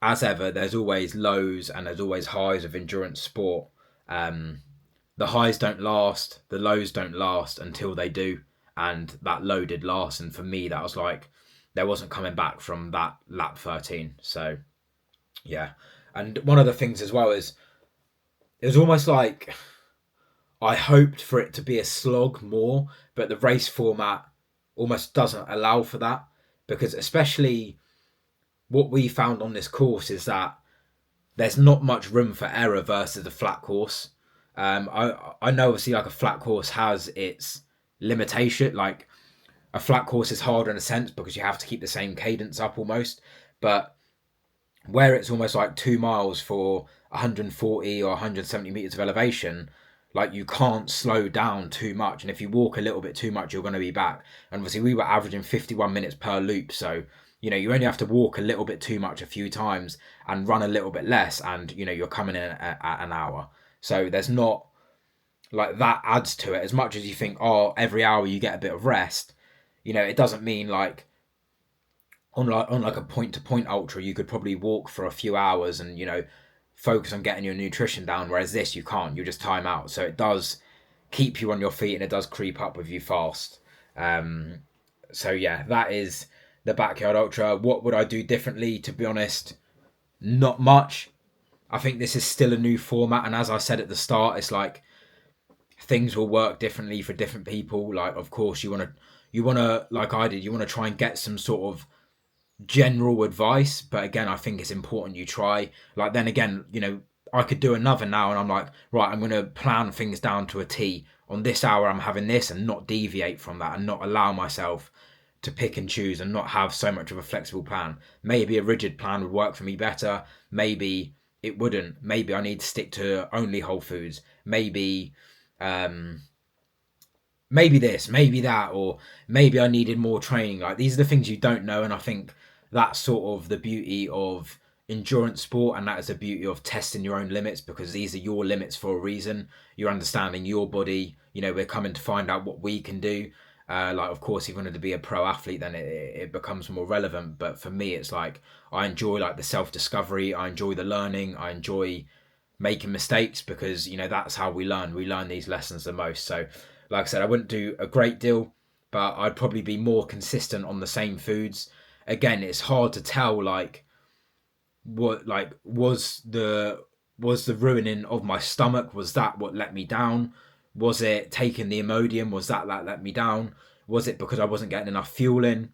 as ever, there's always lows and there's always highs of endurance sport. The highs don't last, the lows don't last until they do, and that low did last. And for me, that was like, there wasn't coming back from that lap 13. So yeah. And one of the things as well is, it was almost like I hoped for it to be a slog more, but the race format almost doesn't allow for that, because especially what we found on this course is that there's not much room for error versus a flat course. I know obviously like a flat course has its limitation. Like a flat course is harder in a sense because you have to keep the same cadence up almost, but where it's almost like 2 miles for 140 or 170 meters of elevation, like you can't slow down too much, and if you walk a little bit too much, you're going to be back. And obviously we were averaging 51 minutes per loop, so you know, you only have to walk a little bit too much a few times and run a little bit less, and you know, you're coming in at an hour. So there's not, like, that adds to it. As much as you think, oh, every hour you get a bit of rest, you know, it doesn't mean like on like a point to point ultra you could probably walk for a few hours and, you know, focus on getting your nutrition down, whereas this you can't. You just time out. So it does keep you on your feet and it does creep up with you fast. So yeah, that is the Backyard Ultra. What would I do differently? To be honest, not much. I think this is still a new format, and as I said at the start, it's like things will work differently for different people. Like, of course, you want to, like I did, you want to try and get some sort of general advice, but again, I think it's important you try. Like, then again, you know, I could do another now and I'm like, right, I'm going to plan things down to a T. On this hour I'm having this, and not deviate from that, and not allow myself to pick and choose and not have so much of a flexible plan. Maybe a rigid plan would work for me better. Maybe it wouldn't. Maybe I need to stick to only whole foods. Maybe maybe this, maybe that, or maybe I needed more training. Like, these are the things you don't know, and I think that's sort of the beauty of endurance sport, and that is the beauty of testing your own limits, because these are your limits for a reason. You're understanding your body. You know, we're coming to find out what we can do. Like, of course, if you wanted to be a pro athlete, then it becomes more relevant. But for me, it's like I enjoy like the self-discovery. I enjoy the learning. I enjoy making mistakes, because, you know, that's how we learn. We learn these lessons the most. So, like I said, I wouldn't do a great deal, but I'd probably be more consistent on the same foods. Again, it's hard to tell, like, what, like, was the ruining of my stomach, was that what let me down? Was it taking the Imodium? Was that let me down? Was it because I wasn't getting enough fuel in?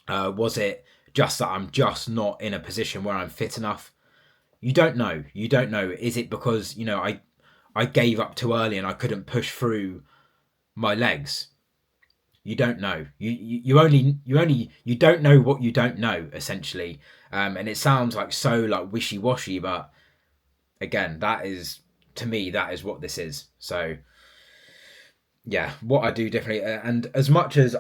Was it just that I'm just not in a position where I'm fit enough? You don't know. You don't know. Is it because, you know, I gave up too early and I couldn't push through my legs? You don't know. You don't know what you don't know, essentially. And it sounds like so like wishy-washy, but again, that is, to me, that is what this is. So yeah, what I do differently, and as much as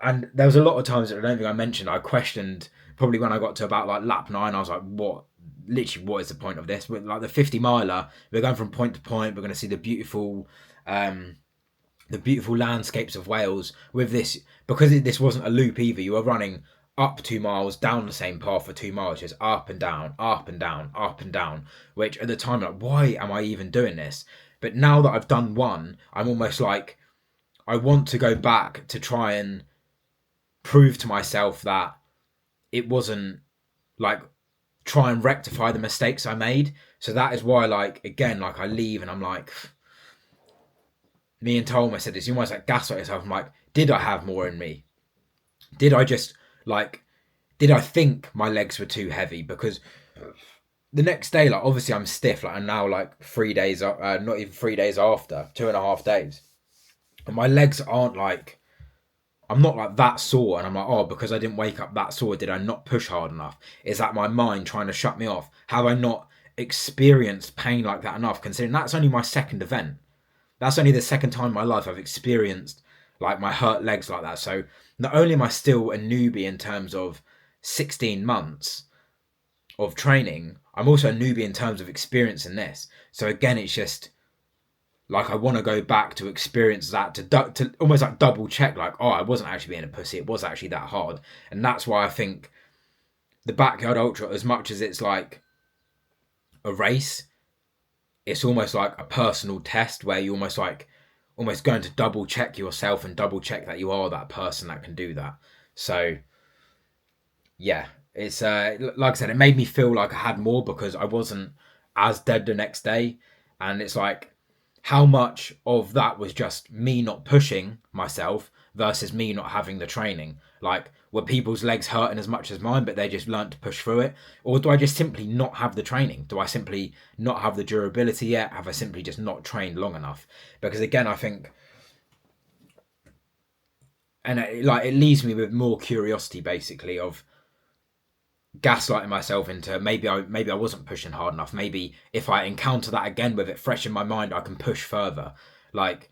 and there was a lot of times that I don't think I mentioned, I questioned, probably when I got to about like lap 9, I was like, what is the point of this? But like the 50 miler, we're going from point to point, we're going to see the beautiful landscapes of Wales with this, because this wasn't a loop either. You were running up 2 miles, down the same path for 2 miles, just up and down, up and down, up and down, which at the time, like, why am I even doing this? But now that I've done one, I'm almost like, I want to go back to try and prove to myself that it wasn't, like, try and rectify the mistakes I made. So that is why, like, again, like, I leave and I'm like, me and Tolma said this, you almost like gaslight yourself. I'm like, did I have more in me? Did I just, like, did I think my legs were too heavy? Because the next day, like, obviously I'm stiff, like, I'm now like 3 days, not even 3 days after, 2.5 days. And my legs aren't like, I'm not like that sore. And I'm like, oh, because I didn't wake up that sore, did I not push hard enough? Is that my mind trying to shut me off? Have I not experienced pain like that enough? Considering that's only my second event. That's only the second time in my life I've experienced like my hurt legs like that. So not only am I still a newbie in terms of 16 months of training, I'm also a newbie in terms of experiencing this. So again, it's just like, I want to go back to experience that, to almost like double check, like, oh, I wasn't actually being a pussy. It was actually that hard. And that's why I think the Backyard Ultra, as much as it's like a race, it's almost like a personal test where you almost going to double check yourself and double check that you are that person that can do that. So yeah, it's like I said, it made me feel like I had more because I wasn't as dead the next day. And it's like, how much of that was just me not pushing myself versus me not having the training? Like, were people's legs hurting as much as mine, but they just learned to push through it? Or do I just simply not have the training? Do I simply not have the durability yet? Have I simply just not trained long enough? Because again, I think, and it leaves me with more curiosity, basically, of gaslighting myself into maybe I wasn't pushing hard enough. Maybe if I encounter that again with it fresh in my mind, I can push further. Like,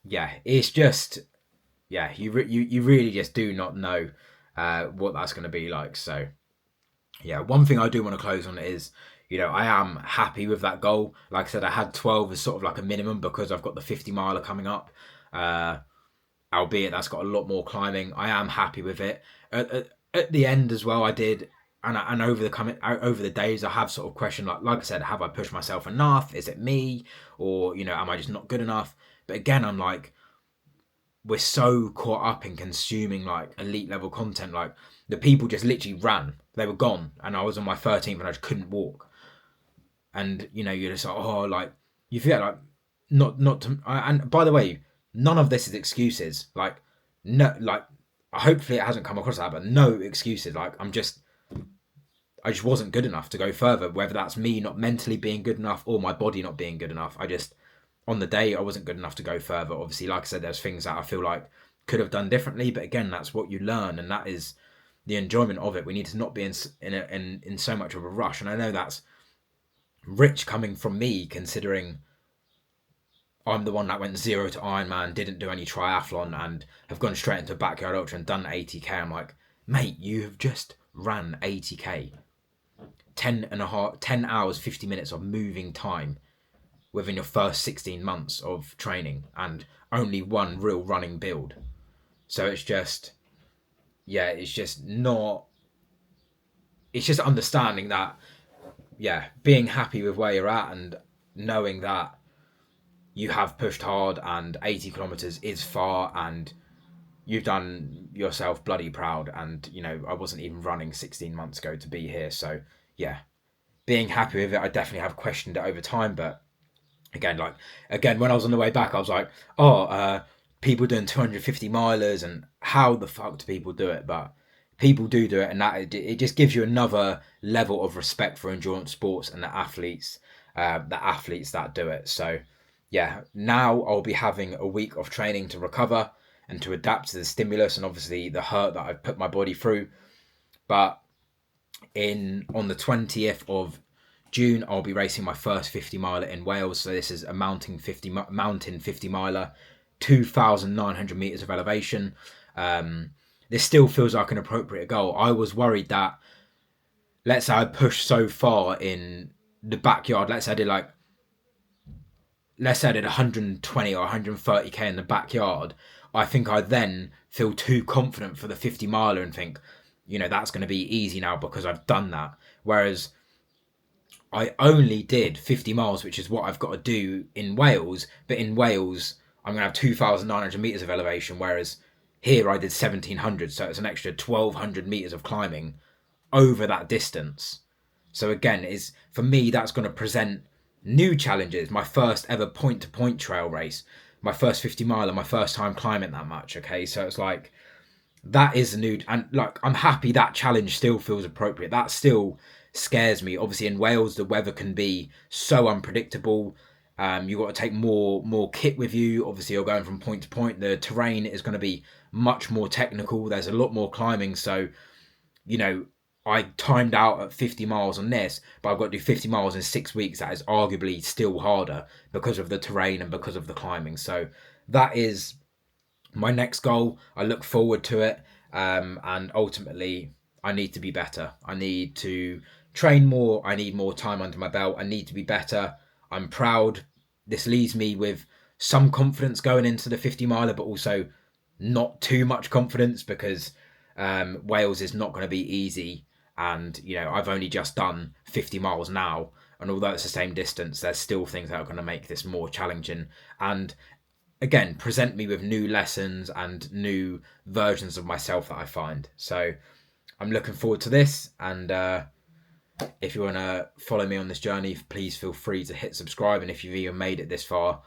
yeah, it's just, yeah, you really just do not know what that's going to be like. So yeah, one thing I do want to close on is, you know, I am happy with that goal. Like I said, I had 12 as sort of like a minimum because I've got the 50 miler coming up, albeit that's got a lot more climbing. I am happy with it. At the end as well, I did, and over the days, I have sort of questioned, like I said, have I pushed myself enough? Is it me, or, you know, am I just not good enough? But again, I'm like, we're so caught up in consuming like elite level content. Like, the people just literally ran, they were gone, and I was on my 13th and I just couldn't walk. And, you know, you're just like, oh, like, you feel like not to. And by the way, none of this is excuses. Like, no, like, hopefully it hasn't come across that, but no excuses. Like, I just wasn't good enough to go further, whether that's me not mentally being good enough or my body not being good enough. On the day, I wasn't good enough to go further. Obviously, like I said, there's things that I feel like could have done differently. But again, that's what you learn, and that is the enjoyment of it. We need to not be in so much of a rush. And I know that's rich coming from me, considering I'm the one that went 0 to Ironman, didn't do any triathlon, and have gone straight into a Backyard Ultra and done 80k. I'm like, mate, you have just ran 80k. 10 hours, 50 minutes of moving time within your first 16 months of training, and only one real running build. So it's just, yeah, it's just understanding that, yeah, being happy with where you're at and knowing that you have pushed hard and 80 kilometers is far, and you've done yourself bloody proud. And, you know, I wasn't even running 16 months ago to be here. So, yeah, being happy with it. I definitely have questioned it over time. But again, when I was on the way back, I was like, people doing 250 milers, and how the fuck do people do it? But people do it, and that it just gives you another level of respect for endurance sports and the athletes that do it. So, yeah, now I'll be having a week of training to recover and to adapt to the stimulus and obviously the hurt that I've put my body through. But on the 20th of June, I'll be racing my first 50 miler in Wales. So this is a mountain 50 miler, 2,900 meters of elevation. This still feels like an appropriate goal. I was worried that, let's say I pushed so far in the backyard, let's say I did 120 or 130k in the backyard, I think I then feel too confident for the 50 miler and think, you know, that's going to be easy now because I've done that. Whereas I only did 50 miles, which is what I've got to do in Wales. But in Wales, I'm going to have 2,900 meters of elevation, whereas here I did 1,700. So it's an extra 1,200 meters of climbing over that distance. So again, for me, that's going to present new challenges. My first ever point-to-point trail race, my first 50 miler, my first time climbing that much. Okay, so it's like, that is new, and I'm happy that challenge still feels appropriate. That still scares me. Obviously in Wales the weather can be so unpredictable. You've got to take more kit with you. Obviously you're going from point to point. The terrain is going to be much more technical. There's a lot more climbing. So, you know, I timed out at 50 miles on this, but I've got to do 50 miles in 6 weeks. That is arguably still harder because of the terrain and because of the climbing. So that is my next goal. I look forward to it. And ultimately, I need to be better. I need to train more. I need more time under my belt. I need to be better. I'm proud. This leaves me with some confidence going into the 50 miler, but also not too much confidence because Wales is not going to be easy. And, you know, I've only just done 50 miles now. And although it's the same distance, there's still things that are going to make this more challenging. And again, present me with new lessons and new versions of myself that I find. So I'm looking forward to this. And if you want to follow me on this journey, please feel free to hit subscribe. And if you've even made it this far,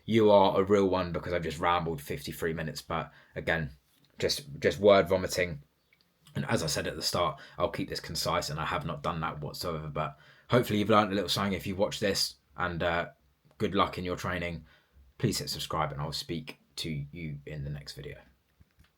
you are a real one, because I've just rambled 53 minutes. But again, just word vomiting. And as I said at the start, I'll keep this concise, and I have not done that whatsoever. But hopefully you've learned a little something if you've watched this, and good luck in your training. Please hit subscribe, and I'll speak to you in the next video.